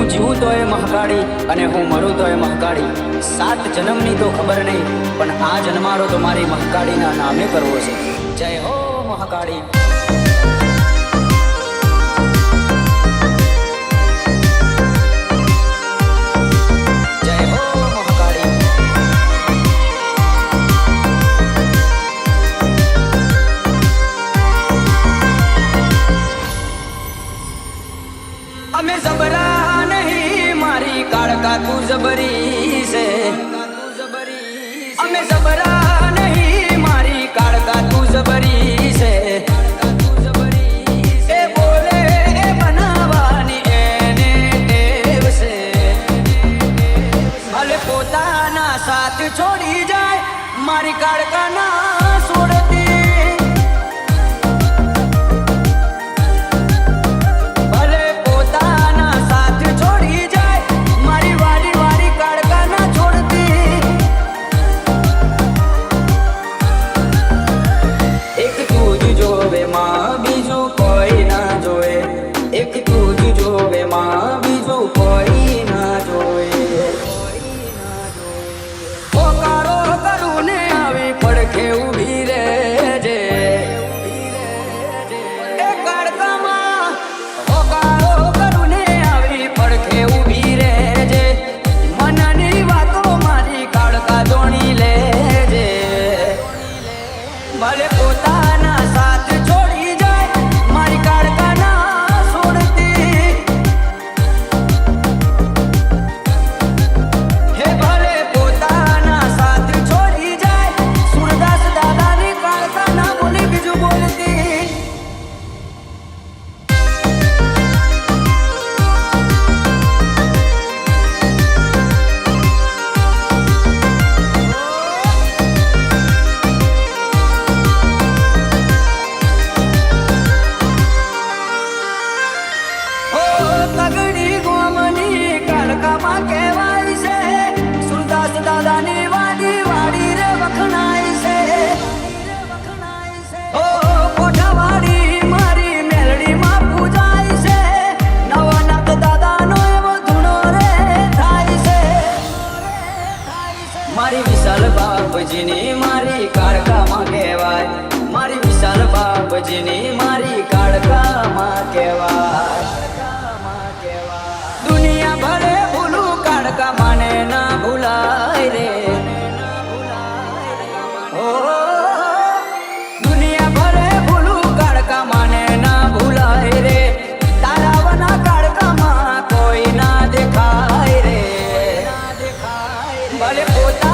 હું જીવું તો એ મહાકાળી અને હું મરું તો એ મહાકાળી। 7 જન્મની તો ખબર નહીં, પણ આ જન્મારો તો મારી મહાકાળીના નામે કરવો છે। જય હો મહાકાળી। અમે જબરા નહીં મારી કાળકા તું જબરી છે। અમે જબરા નહીં મારી કાળકા તું જબરી છે। એ બોલે એ બનાવવાની એને ટેવ છે। ભલે પોતાના સાથ છોડી જાય મારી કાળકા ના છોડતી। ભલે પોતાના સાથ છોડી જાય મારી કાળકા ના છોડતી। હે ભલે પોતાના સાથ છોડી જાય સુરદાસ દાદાની કાળકા ના બોલી બીજું બોલતી। તગડી ગોમની કાળકામાં કહેવાય છે સુરદાસ દાદાની વાડી વાડી રે વખણાય છે। ઓ કોઠાવાડી મારી મેલડીમાં પૂજાય છે। નવનાથ દાદાનો એવો ધૂણો રે થાય છે। મારી વિશાલ બાપજીની મારી કાળકામાં કહેવાય। મારી વિશાલ બાપજીની મારી કાળકામાં કહેવાય। દુનિયા ભલે ભૂલું કાળકા માને ના ભૂલાય રે। ઓ દુનિયા ભલે ભૂલું કાળકા માને ના ભૂલાય રે। તારાવના કાળકામાં કોઈ ના દેખાય રે। ભલે પોતા